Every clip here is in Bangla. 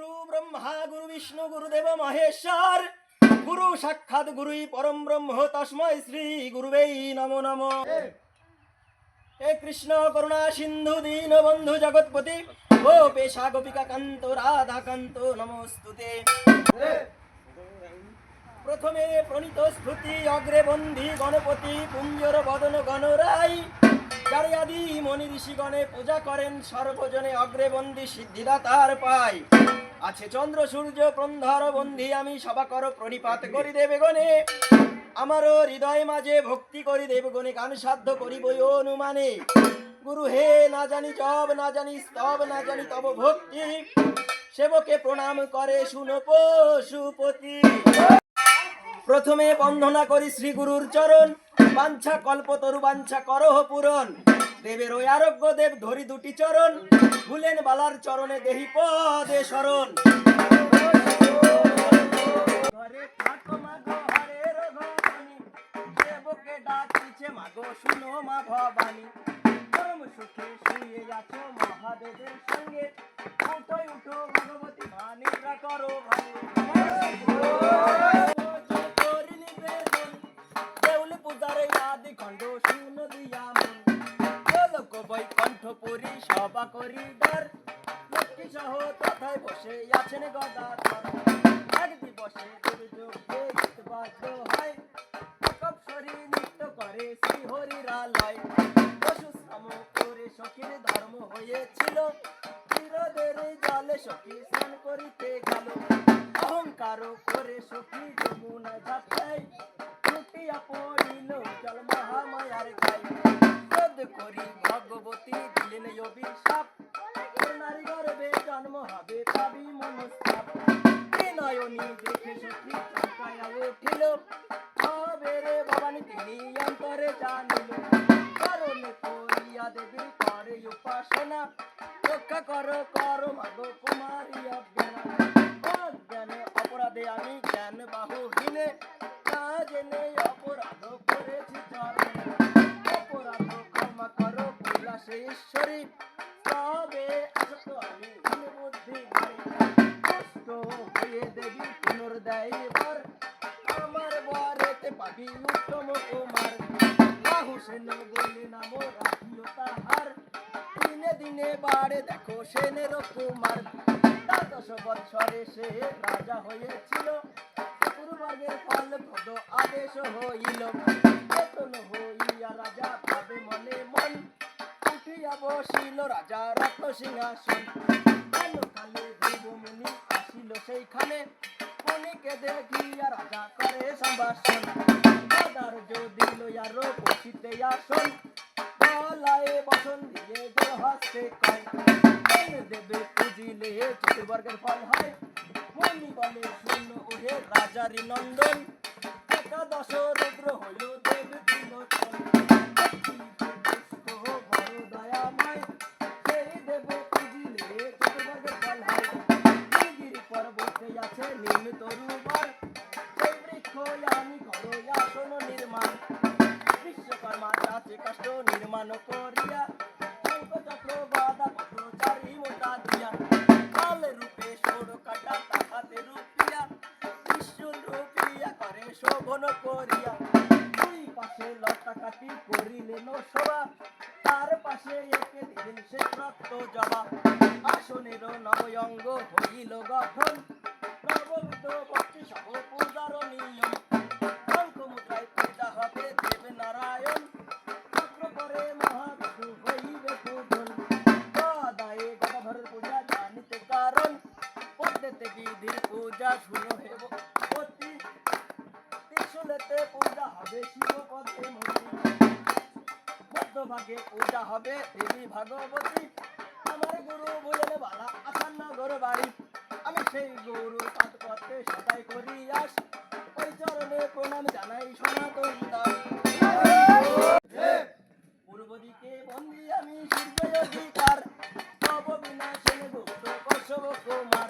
গুরু ব্রহ্মা গুরু বিষ্ণু গুরুদেব মহেশ্বর গুরু সাক্ষাৎ গুরুই পরম ব্রহ্ম তস্মৈ শ্রী গুরুবেই নমো নমঃ। হে কৃষ্ণ করুণা সিন্ধু দীন বন্ধু জগৎপতি গোপেশা গোপিকা কান্ত রাধা কান্ত নমস্তুতে। প্রথমে প্রণীত স্তুতি অগ্রে বন্ধি গণপতি কুঞ্জর বদন গণরাই যারে আদি মনি ঋষিগণে পূজা করেন সর্বজনে অগ্রেবন্দী সিদ্ধিদাতার পাই। আছে চন্দ্র সূর্য প্রন্ধর বন্ধি আমি সভা কর প্রণিপাত করি দেবগণে আমারও হৃদয় মাঝে ভক্তি করি দেবগণে গান সাধ্য করিব অনুমানে। গুরু হে না জানি জব না জানি স্তব না জানি তব ভক্তি সেবকে প্রণাম করে শুনো পশুপতি। প্রথমে বন্দনা করি শ্রী গুরুর চরণ বাঞ্ছা কল্পতরু বাঞ্ছা করহ পূরণ। দেবের ওই আরোগ্য দেব ধরি দুটি চরণ ভুলেন বালার চরণে দেহি পদে শরণ। ঘরে থাকো মাগো হরের ঘবানি দেবকে ডাকিছে মাগো শুনো মা ভবানী। পরম সুখে শুয়ে আছো মহাদেবের সঙ্গে উঠো উঠো ভগবতী মা নিদ্রা করো ভালো। কণ্ঠপুরী সভা করিডর লক্ষ্মী সহ তথায় বসে আছেন গদাধর। এক দিবসে দুর্যোগে বাদ্য হয় কপসরি নৃত্য করে শ্রীহরিরালয়। পশু শ্রম করে সখীর ধর্ম হয়েছিল চিরদের জলে সখী স্নান করিতে গেল। অহংকার করে সখী যমুনা যাত্রায় লুটিয়া পড়িল জল মহামায়ার গায়ে। করি ভগবতী দিলেন অভিশাপ নারী গর্ভে জন্ম হবে পাবি মনস্তাপ। নয়নী দেখে সখী চমকায়া উঠিল হবে রে ভবানী তিনি অন্তরে জানিল। কারণে করিয়া দেবী করে উপাসনা রক্ষা করো করো মাগো কুমারী অজ্ঞানা। অজ্ঞানে অপরাধে আমি জ্ঞান বাহুহীনে না জেনে অপরাধ করেছি চরণে। অপরাধ ক্ষমা করো কৈলাসে ঈশ্বরী তবে আসক্ত আমি বুদ্ধি কষ্ট হয়ে দেবী পুনর্দেয় বর আমার বরেতে পাবি উত্তম কুমার। রাহু সেন বলে নাম রাখিও তাহার দিনে দিনে বাড়ে দেখো সেনের কুমার। ১০ বৎসরে সে রাজা হয়েছিল পূর্বভাগের ফল পদ আদেশ হইল। বেতন হইয়া রাজা ভাবে মনে মন উঠিয়া বসিল রাজা রত্ন সিংহাসন। কালে ধ্রুবমুনি আসিল সেইখানে মুনিকে দেখিয়া রাজা করে সম্ভাষণ। দাদার যদি লইয়ারো বসিতে আসন গলায় বসন দিয়ে যে হস্তে কয় দেবে পুজিলে চতুর্বর্গের ফল হয়। মুনি বলে শুন ওহে রাজারি নন্দন একাদশ রুদ্র হইল দেব ত্রিলোচন। বড় দয়াময় সেই দেব পুজিলে চতুর্বর্গের ফল হয়। নীলগিরি পর্বতে আছে নীল তরুবর সেই বৃক্ষ আমি করো আসন নির্মাণ। বিশ্বকর্মা চাচে কাষ্ঠ নির্মাণ করিয়া শঙ্খ চক্র গদা পত্র চারি মোটা দিয়া কাল রূপে ষোড় কাটা তাহাতে রূপিয়া ত্রিশূল রূপিয়া করে শোভন করিয়া। দুই পাশে লতা কাটি করিলেন শোভা তার পাশে একে দিলেন সে রক্ত জবা। আসনের নবয়ঙ্গ হইল গঠন নববিধ ভক্তি সহ পূজার নিয়ম। শঙ্খ মুদ্রায় পূজা হবে দেব নারায়ণ চক্র করে মহাবিষ্ণু হইবে পূজন। গদায়ে গদাধরের পূজা জানিতে কারণ পদ্মেতে বিধির পূজা শুনো হেব পতি। ত্রিশূলেতে পূজা হবে শিব পদ্মে মতি। মধ্যভাগে পূজা হবে দেবী ভাগবতী। আমার গুরু বলেন বালা আসান নগর বাড়ি আমি সেই গুরু পাদ পথে সদাই করি আস ওই চরণে প্রণাম জানাই সনাতন দাস। পূর্ব দিকে বন্দি আমি সূর্য অধিকার তব বিনাশে গুপ্ত কশ্যপ কুমার।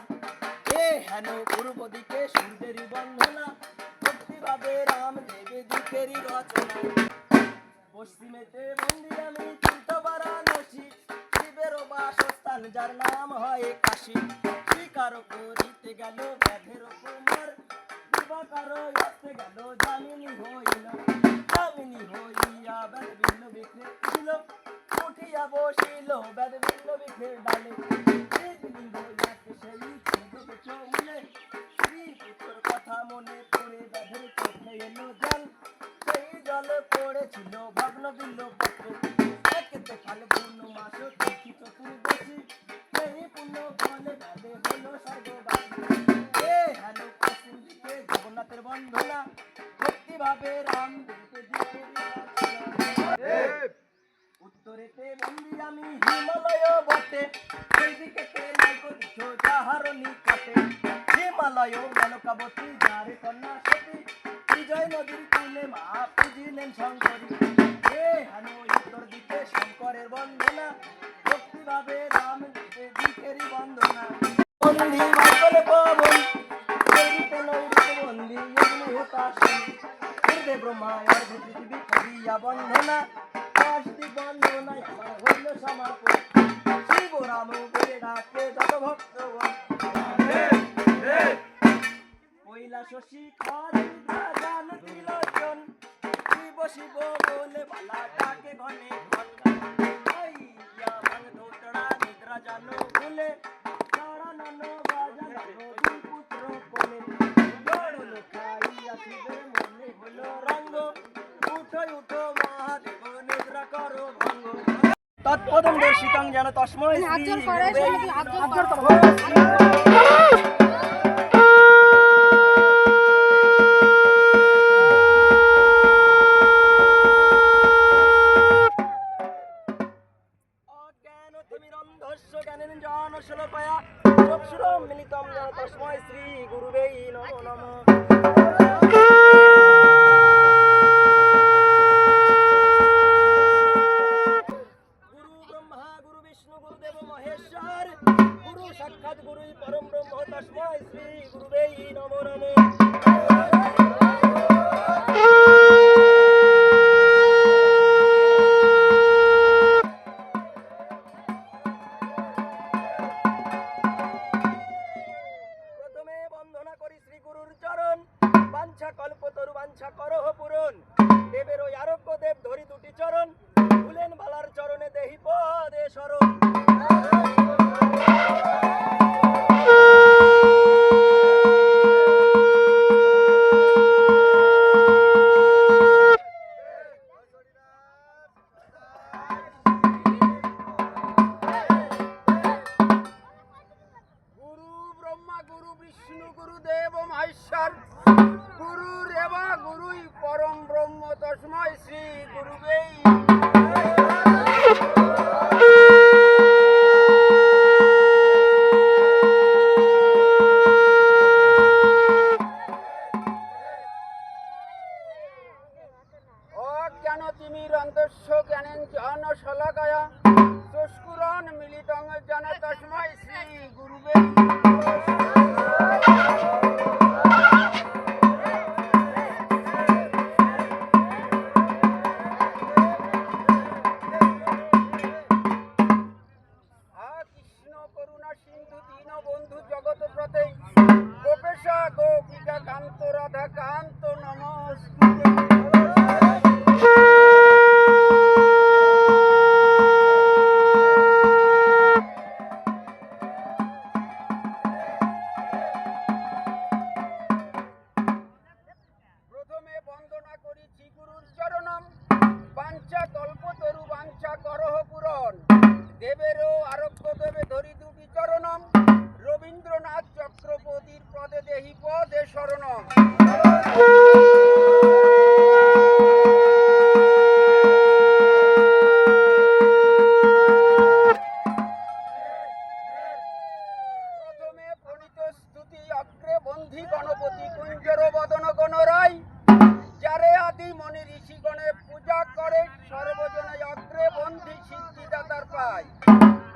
এ হেন পূর্ব দিকে সূর্যেরই বন্ধনা ভক্তিভাবে রাম দেবে দিকেরই রচনা। পশ্চিমেতে বন্দি আমি তীর্থ বারাণসী শিবের বাসস্থান যার নাম হয় কাশী। কারো করিতে গেল ব্যাধের কুমার, বিবাহ কারো আসতে গেল জামিনী হইয়া ব্যাধ ভিন্ন বিক্রে ছিল, উঠিয়া বসিল ব্যাধ ভিন্ন বিক্রের ডালে, লিঙ্গ যাকে সেই ছিল পেছনে, স্ত্রী পুত্র কথা মনে পড়ে ব্যাধের চোখে এলো জল, সেই জলে পড়েছিল ভগ্ন বিল্ল পত্রে, একেতে কালে পূর্ণ মাস তিথি চতুর্দশী, সেই পূর্ণ ফলে ব্যাধে হলো স্বর্গবাসী। হে হ্যালো পশ্চিম দিকে জগন্নাথের বন্ধনা, ভক্তিভাবে রাম উত্তরেতে বন্দি আমি হিমালয় বটে, সেই দিকেতে নাইকো দিছো যাহার নিকটে, হিমালয় মেনকাবতী যারে কন্যা সতী, বিজয় নদীর কূলে মা পুজিলেন শঙ্করী। হে হানো উত্তর দিকে শঙ্করের বন্দনা, ভক্তিভাবে রাম দিকেরই বন্দনা। বন্দি মাইকল পবন নৈরিতে বন্দি অগ্নি হুতাশন, হৃদয় ব্রহ্মা আর পৃথিবী করিয়া বন্দনা, বন্দনায় আমার হইল সমাপন, শিব রাম বলে ডাকে যত ভক্তগণ, কৈলাস শিখর জান ত্রিলোচন, শিব শিব বলে বালা ডাকে ঘনে ঘন, হইয়া ভাঙ ধোতড়া নিদ্রা জানো ভুলে, তারানন বাজা জানো দুই পুত্র কোলে, জড়ল খাইয়া শিবের মনে হইল রঙ্গ, উঠো উঠো মহাদেব নিদ্রা করো ভঙ্গ, তৎপদম দর্শিতং যেন তস্মৈ শ্রী মিলিতম যেন তস্মৈ শ্রী গুরুবে নমো নমঃ। गुरु साक्षात गुरु परम ब्रह्म तस्मै श्री गुरुवे नमो नमः। प्रथमे वंदना करी श्री गुरुर चरण, बांछा कल्पतरु बांछा करह पूरण, देवेर आरोग्य देव धरी दुटी चरण, भूलेन भालार चरणे देहि पदे शरण। गुरुदेव महेश्वर गुरुरेव गुरुई परम ब्रह्म तस्मै श्री गुरुवे। অজ্ঞান তিমির অন্তস্য জ্ঞানেন জন শলাকায়া, চস্কুরন মিলিতং জন তস্मै শ্রী গুরুবে। বন্ধু জগত প্রতে গোপেশা গোপিকা কান্ত রাধা কান্ত নমস্তুতে। প্রথমে বন্দনা করিছি গুরুর চরণম, বাঞ্ছা কল্পতরু বাঞ্ছা করহ পূরণ, দেবেরও আরোগ্য দেবে ধরি দুটি চরণম, রবীন্দ্রনাথ চক্রবর্তীর পদে দেহি পদে শরণম। প্রথমে প্রণীত স্তুতি অগ্রে বন্ধি গণপতি কুঞ্জর বদন গণরাই, যারে আদি মনি ঋষিগণে পূজা করে সর্বজনে অগ্রে বন্ধি সিদ্ধিদাতার পায়।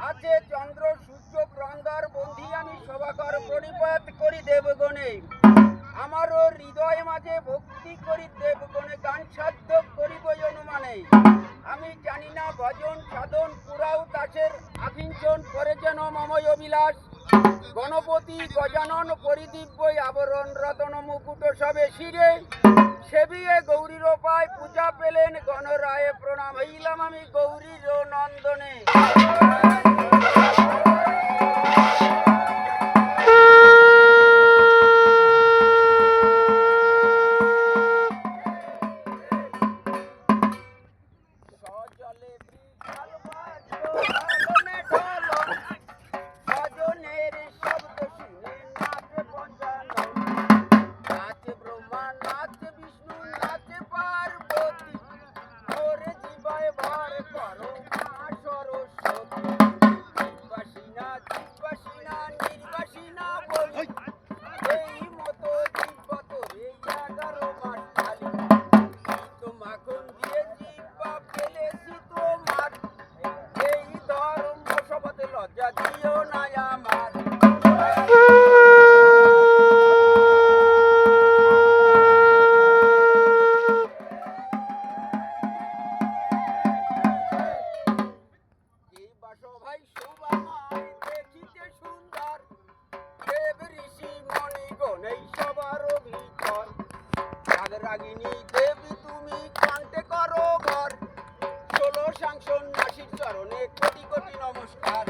আছে চন্দ্র সূর্য গ্রন্দার বন্ধি আমি সভাকর পরিপাত করি দেবগণে, আমারও হৃদয় মাঝে ভক্তি করি দেবগণে গান সাধ্য করিব অনুমানে। আমি জানি না ভজন সাধন পুরাও দাসের আভিঞ্চন করে যেন মময় অভিলাষ, গণপতি গজানন পরিদিব্যই আবরণ রতন মুকুট সবে শিরে সেবিয়ে গৌরীর পায় পূজা পেলেন গণরায়ে প্রণাম হইলাম আমি গৌরীর নন্দনে। সজলে বিশাল বাজনে ঢোলন, ভজনের শব্দ শুনে নাচে পঞ্চানন, নাচে ব্রহ্মা নাচে বিষ্ণু নাচে পার্বতী, ওরে জীবায় ভর করো মা সরস্বতী। জীবাসিনা জীবাসিনা নির্বাসিনা বলি, এই মতো জিব্বা তোরে 11 মাস খালি, তো মাখন দিয়ে জিব্বা ফেলেছি তোমার, এই ধর্ম সভাতে লজ্জা দিও না আমার। এই বাসভাই শোভামায় দেখিতে সুন্দর, দেব ঋষি মণিগণ এই সবার ভিতর, রাগিনী দেবী তুমি কণ্ঠে করো ঘর, 16 সাংসন্যাসীর চরণে কোটি কোটি নমস্কার।